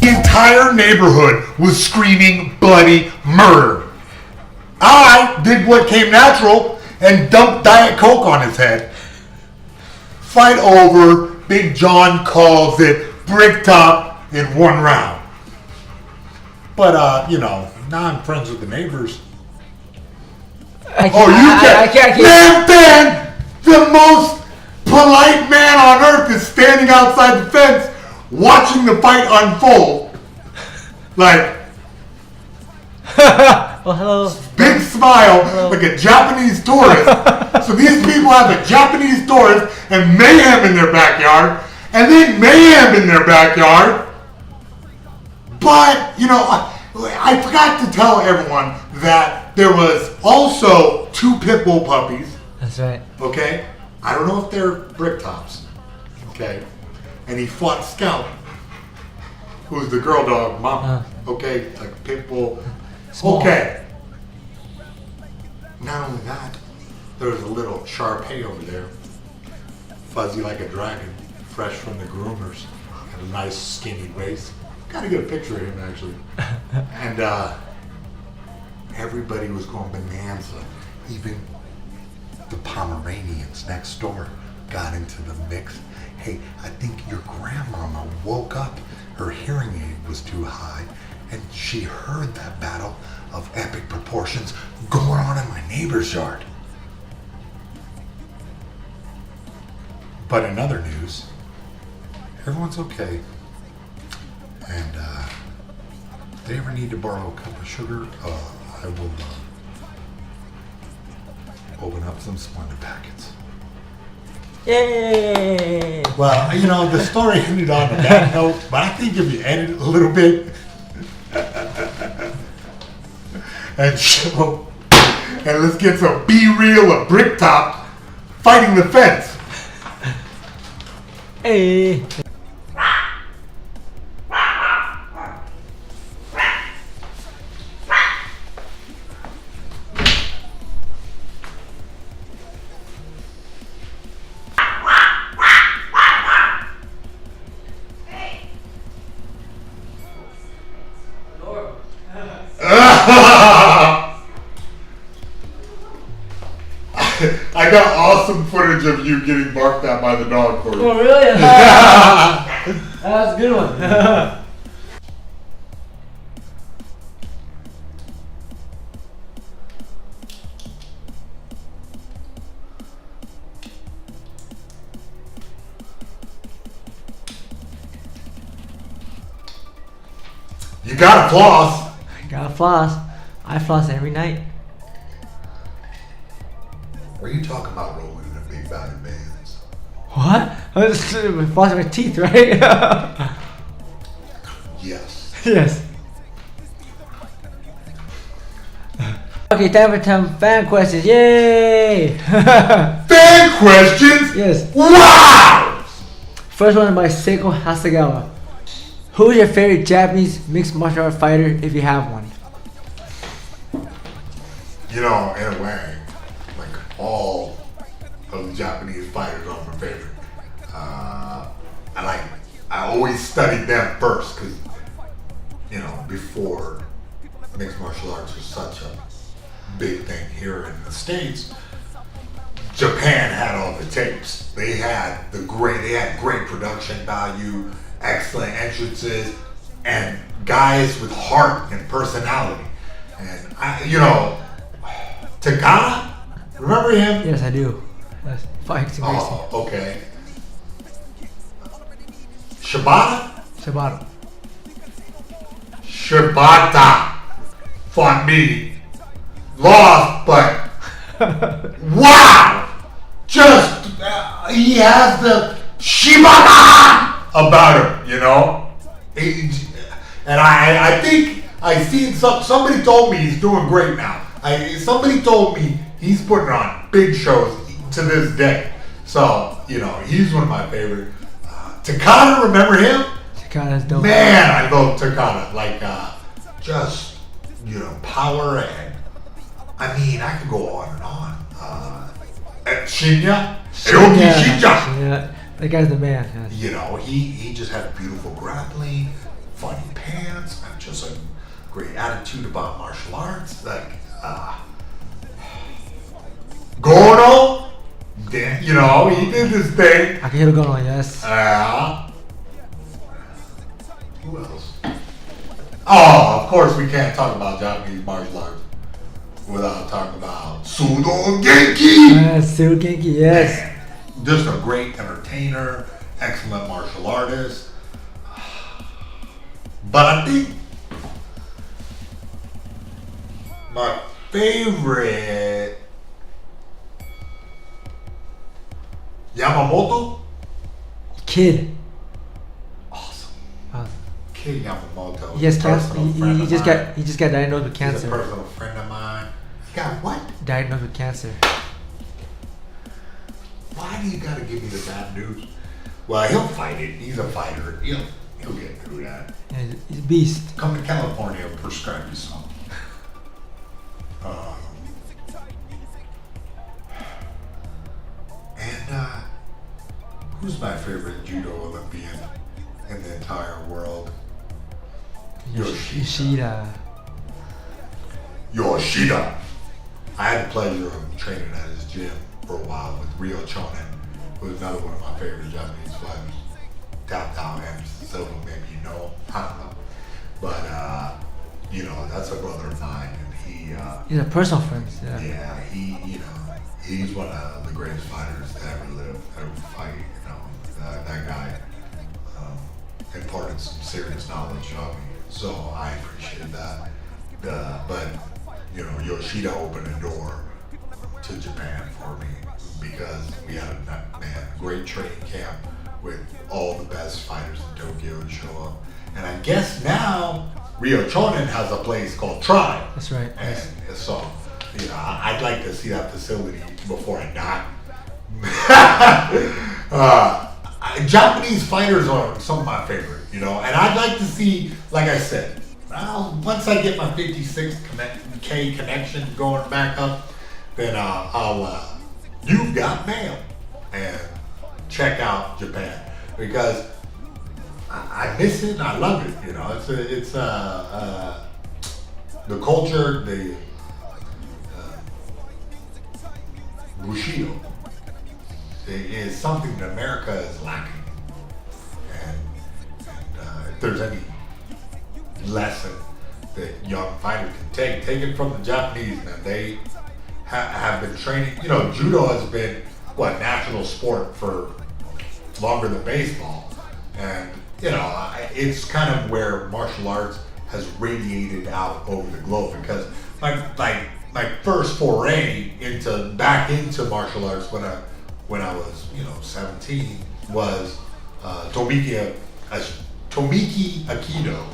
entire neighborhood was screaming bloody murder. I did what came natural and dumped Diet Coke on his head. Fight over. Big John calls it Bricktop in 1 round. But, now I'm friends with the neighbors. I can't. Man, the most polite man on earth is standing outside the fence watching the fight unfold. Like, well, hello. Big smile, like a Japanese tourist. So these people have a Japanese tourist and mayhem in their backyard, and then mayhem in their backyard. But, I forgot to tell everyone that there was also 2 pit bull puppies. That's right. Okay? I don't know if they're Bricktops. Okay? And he fought Scout, who's the girl dog mama. Okay? Like pit bull. Small. Okay. Not only that, there was a little Shar-Pei over there. Fuzzy like a dragon. Fresh from the groomers. Had a nice skinny waist. Gotta get a picture of him actually. And everybody was going bonanza. Even the Pomeranians next door got into the mix. Hey, I think your grandmama woke up. Her hearing aid was too high, and she heard that battle of epic proportions going on in my neighbor's yard. But in other news, everyone's okay. And if they ever need to borrow a cup of sugar, I will open up some Splenda packets. Yay! Well, the story ended on a bad note, but I think if you edit it a little bit and let's get some B-reel of Bricktop fighting the fence. Hey! I got awesome footage of you getting barked at by the dog, Corey. Oh, really? That was a good one. You gotta floss. Gotta floss. I floss every night. Are you talking about rolling in a big bag of bands? What? I was flossing my teeth, right? Yes. Yes. Okay, time for some fan questions. Yay! Fan questions? Yes. Wow! First one by Seiko Hasegawa. Who is your favorite Japanese mixed martial art fighter if you have one? In a way, like all of the Japanese fighters are my favorite. I always studied them first because, before mixed martial arts was such a big thing here in the States, Japan had all the tapes. They had great production value, excellent entrances, and guys with heart and personality. And Takada, remember him? Yes, I do. Yes. Fighting Oh, okay. Shibata fought me. Lost, but wow! Just, he has the Shibata about him, And I think I seen somebody told me he's doing great now. Somebody told me he's putting on big shows to this day. So, he's one of my favorite. Takada, remember him? Takada's dope. Man, I love Takada. Power and, I could go on and on. And Shinya. Yeah, that guy's the man. He just had beautiful grappling, funny pants and just a great attitude about martial arts. Like, Gordo, you know, he did this thing. Akihiro Gono, yes. Who else? Oh, of course we can't talk about Japanese martial arts without talking about Sudo Genki. Yes, Sudo Genki, yes. Man, just a great entertainer, excellent martial artist. But I think my favorite Yamamoto. Kid. Awesome. Kid Yamamoto. He just got diagnosed with He's cancer. a personal friend of mine. He got what? Diagnosed with cancer. Why do you gotta give me the bad news? Well, he'll fight it. He's a fighter. He'll get through that. Yeah, he's a beast. Come to California, I'll prescribe you some. And who's my favorite judo Olympian in the entire world? Yoshida. Yoshida. I had the pleasure of training at his gym for a while with Ryo Chonen, who's another one of my favorite Japanese fighters. Tap down and Silva, maybe you know him. I don't know. But you know, that's a brother of mine, and he's a personal friend. Yeah. Yeah, he's one of the greatest fighters to ever live, ever fight. You know, that guy imparted some serious knowledge on me, so I appreciate that. But you know, Yoshida opened a door to Japan for me because we had a great training camp with all the best fighters in Tokyo to show up. And I guess now Ryo Chonen has a place called Try. That's right. And so, you know, I'd like to see that facility before I die. Japanese fighters are some of my favorite, you know, and I'd like to see, like I said, once I get my 56K connection going back up, then I'll You've Got Mail and check out Japan because I miss it and I love it. You know, it's the culture, the Bushido is something that America is lacking, and if there's any lesson that young fighters can take it from the Japanese, man. They have been training. You know, judo has been national sport for longer than baseball, and you know, it's kind of where martial arts has radiated out over the globe because my first foray back into martial arts when I was 17 was Tomiki Aikido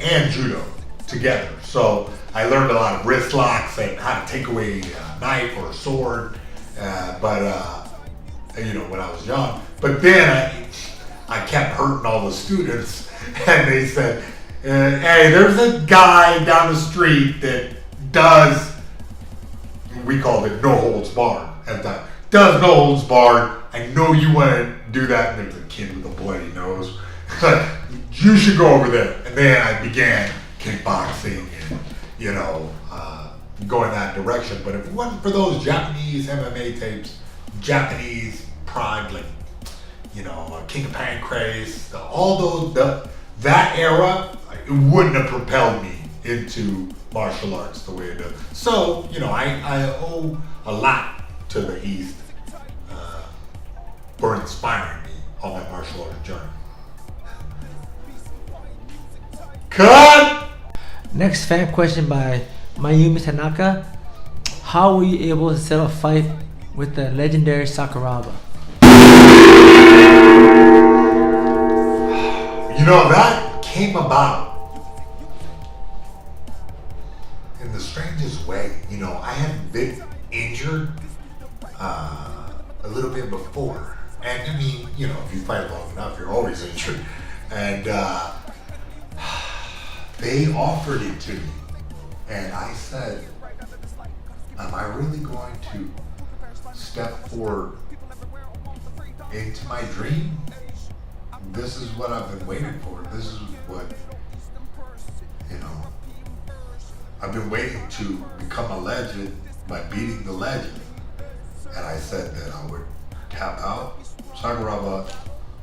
and judo together. So I learned a lot of wrist locks and how to take away a knife or a sword. But when I was young. But then I kept hurting all the students, and they said, "Hey, there's a guy down the street that does." We called it no holds barred at the time. Does no holds barred. I know you want to do that. And there's a kid with a bloody nose. You should go over there. And then I began kickboxing and, going that direction. But if it wasn't for those Japanese MMA tapes, Japanese pride, like, King of Pancrase, all those, that era, it wouldn't have propelled me into martial arts the way it does. So, I owe a lot to the East for inspiring me on my martial arts journey. Cut! Next fan question by Mayumi Tanaka. How were you able to settle a fight with the legendary Sakuraba? That came about in the strangest way. I had been injured a little bit before. And I mean, if you fight long enough, you're always injured. And they offered it to me. And I said, am I really going to step forward into my dream this is what I've been waiting for. This is what, you know, I've been waiting to become a legend by beating the legend. And I said that I would tap out Sakuraba,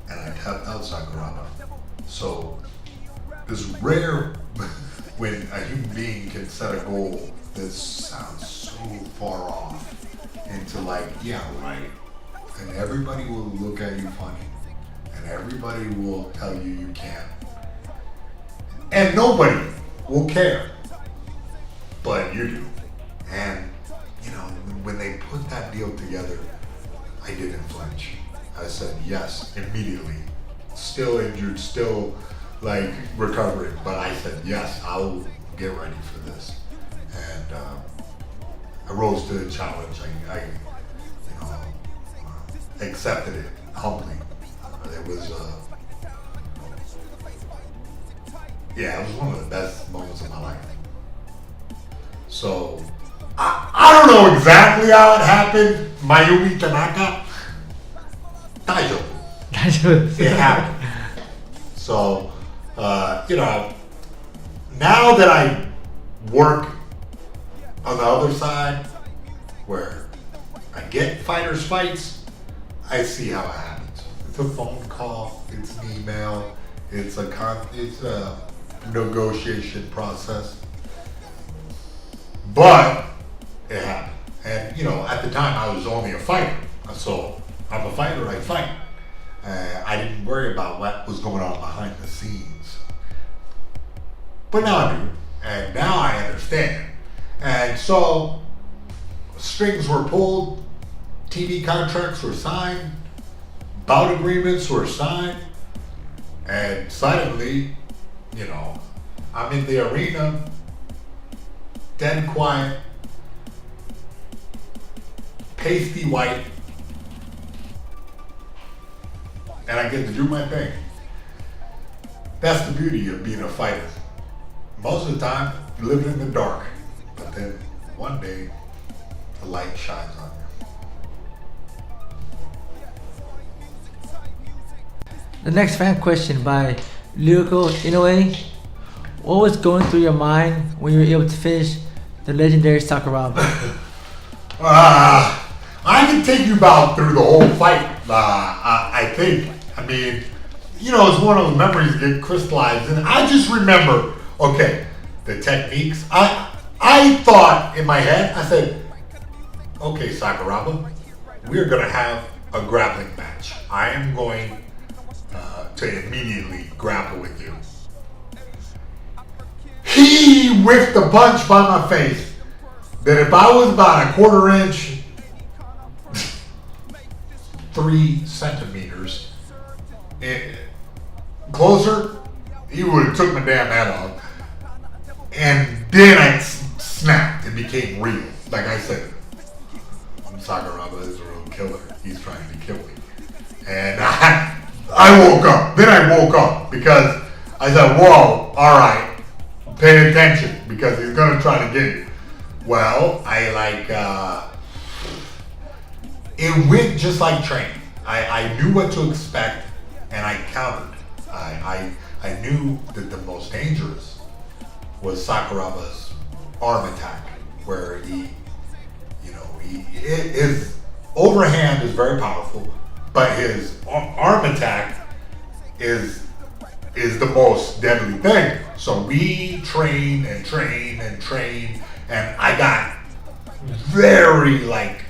and I tapped out Sakuraba. So it's rare when a human being can set a goal that sounds so far off into like, yeah, right. And everybody will look at you funny. And everybody will tell you you can't. And nobody will care. But you do. And, you know, when they put that deal together, I didn't flinch. I said yes, immediately. Still injured, still like recovering. But I said, yes, I'll get ready for this. And I rose to the challenge. I you know, accepted it humbly. It was, yeah, it was one of the best moments of my life. So, I don't know exactly how it happened. Mayumi Tanaka, daijoubu. It happened. So, you know, now that I work on the other side, where I get fighters' fights, I see how it happens. It's a phone call, it's an email, it's a negotiation process. But it happened. And, you know, at the time I was only a fighter. So I'm a fighter, I fight. I didn't worry about what was going on behind the scenes. But now I do. And now I understand. And so strings were pulled, TV contracts were signed, bout agreements were signed, and suddenly, you know, I'm in the arena, dead quiet, pasty white, and I get to do my thing. That's the beauty of being a fighter. Most of the time, you're living in the dark, but then one day, the light shines on you. The next fan question by Lyrical Inoue. What was going through your mind when you were able to finish the legendary Sakuraba? I can take you about through the whole fight. I think. I mean, you know, it's one of those memories that get crystallized, and I just remember. Okay, the techniques. I thought in my head. I said, "Okay, Sakuraba, we're gonna have a grappling match. I am going to immediately grapple with you." He whiffed a punch by my face that if I was about a quarter inch, 3 centimeters closer, he would have took my damn head off. And then I snapped and became real. Like I said, Sakuraba is a real killer. He's trying to kill me. And I woke up. Then I woke up because I said, whoa, all right. Pay attention because he's gonna try to get you. Well, it went just like training. I knew what to expect and I countered. I knew that the most dangerous was Sakuraba's arm attack, where his overhand is very powerful, but his arm attack is the most deadly thing. So we train and train and train, and I got very like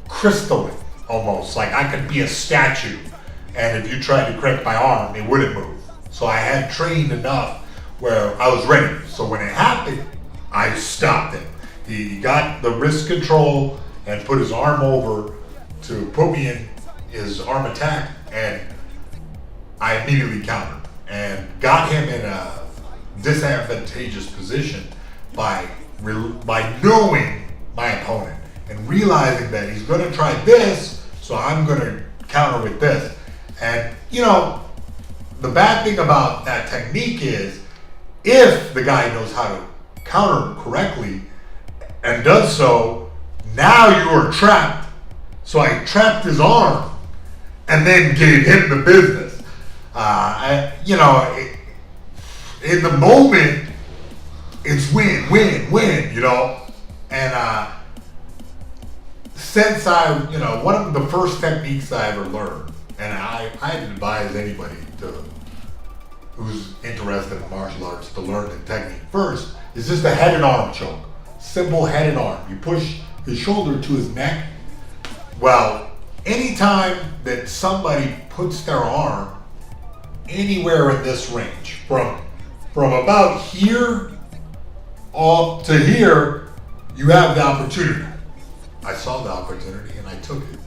crystalline, almost like I could be a statue, and if you tried to crank my arm, it wouldn't move. So I had trained enough where I was ready. So when it happened, I stopped it. He got the wrist control and put his arm over to put me in his arm attack, and I immediately countered and got him in a disadvantageous position by knowing my opponent and realizing that he's going to try this, so I'm going to counter with this. And you know, the bad thing about that technique is if the guy knows how to counter correctly and does so, now you are trapped. So I trapped his arm and then gave him the business. In the moment, it's win, win, win, And since one of the first techniques I ever learned, and I'd advise anybody who's interested in martial arts to learn the technique first, is just a head and arm choke. Simple head and arm. You push his shoulder to his neck. Well, anytime that somebody puts their arm anywhere in this range, from about here up to here, you have the opportunity. I saw the opportunity and I took it.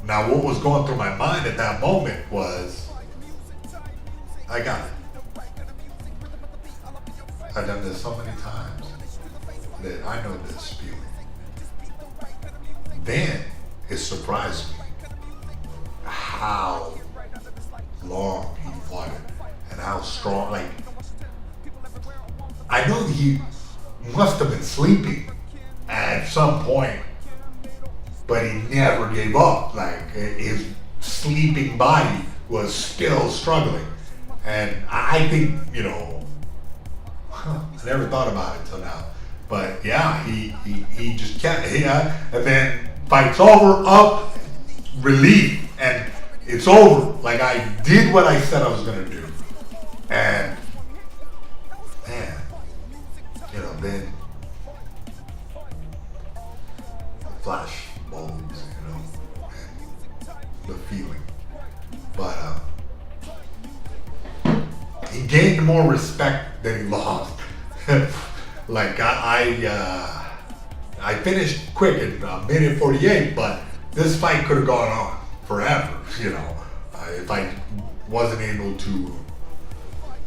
Now, what was going through my mind at that moment was, I got it. I've done this so many times that I know this feeling. Then it surprised me how long he fought it and how strong. Like, I know that he must have been sleeping at some point, but he never gave up. Like, his sleeping body was still struggling. And I think, I never thought about it till now. But yeah, he just kept, and then fight's over, up, relief, and it's over. Like, I did what I said I was gonna do. And man, then the flash bulbs, and the feeling. But he gained more respect than he lost. Like, I finished quick in minute 48, but this fight could have gone on forever, if I wasn't able to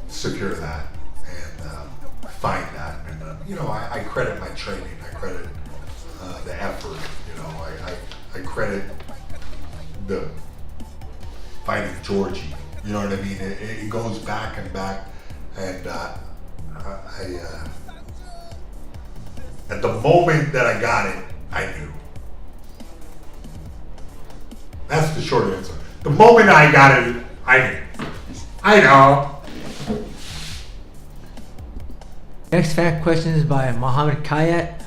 secure that and find that. And I credit my training. I credit the effort. I credit the fighting Georgie. You know what I mean? It goes back and back, and at the moment that I got it, I knew. That's the short answer. The moment I got it, I knew. I know. Next fact question is by Mohammed Kayat.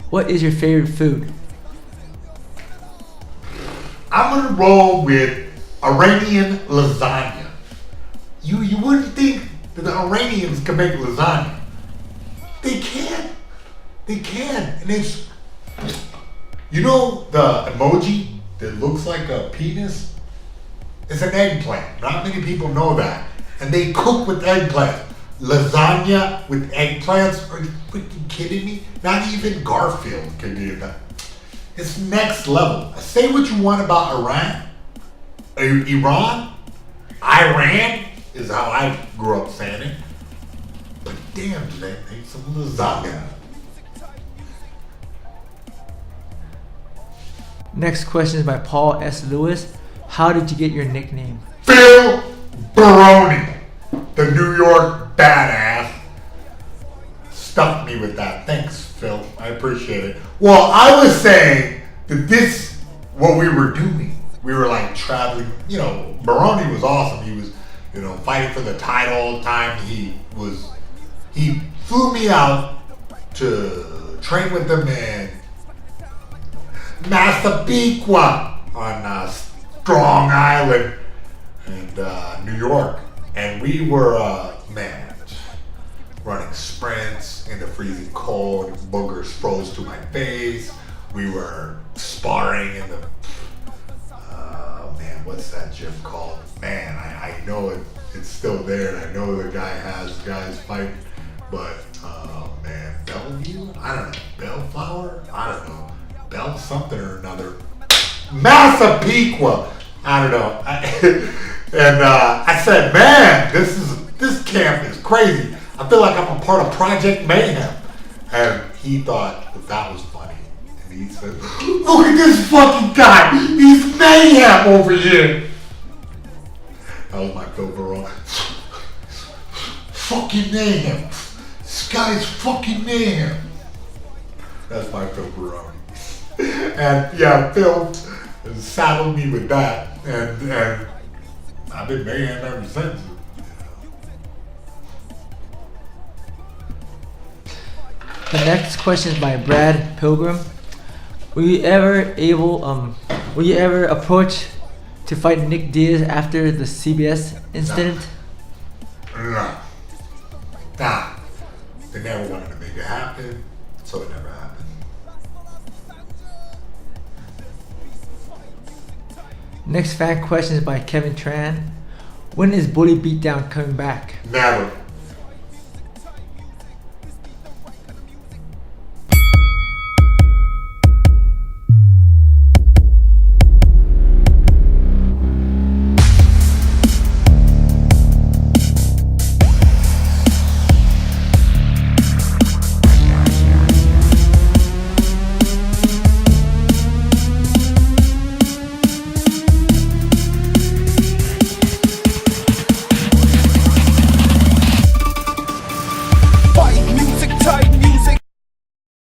What is your favorite food? I'm gonna roll with Iranian lasagna. You wouldn't think that the Iranians can make lasagna. They can. They can. And it's, the emoji that looks like a penis? It's an eggplant. Not many people know that. And they cook with eggplant. Lasagna with eggplants? Are you freaking kidding me? Not even Garfield can do that. It's next level. Say what you want about Iran. Iran is how I grew up saying it. But damn, do they make some lasagna. Next question is by Paul S. Lewis. How did you get your nickname? Phil Baroni, the New York badass, stumped me with that. Thanks, Phil. I appreciate it. Well, I was saying that what we were doing, we were like traveling. Baroni was awesome. He was, fighting for the title all the time. He flew me out to train with him in Massapequa on Strong Island and New York. And we were, running sprints in the freezing cold. Boogers froze to my face. We were sparring in the, what's that gym called? Man, I know it's still there, and I know the guys fight, but, Bellevue? I don't know. Bellflower? I don't know. Bell something or another. Massapequa! I don't know. And I said, man, this camp is crazy. I feel like I'm a part of Project Mayhem. And he thought that was funny. And he said, look at this fucking guy. He's mayhem over here. That was my Phil Baroni. Fucking mayhem. This guy's fucking mayhem. That's my Phil Baroni. And yeah, Phil saddled me with that. And I've been mayhem ever since. The next question is by Brad Pilgrim. Were you ever approached to fight Nick Diaz after the CBS incident? No. Nah. They never wanted to make it happen, so it never happened. Next fan question is by Kevin Tran. When is Bully Beatdown coming back? Never.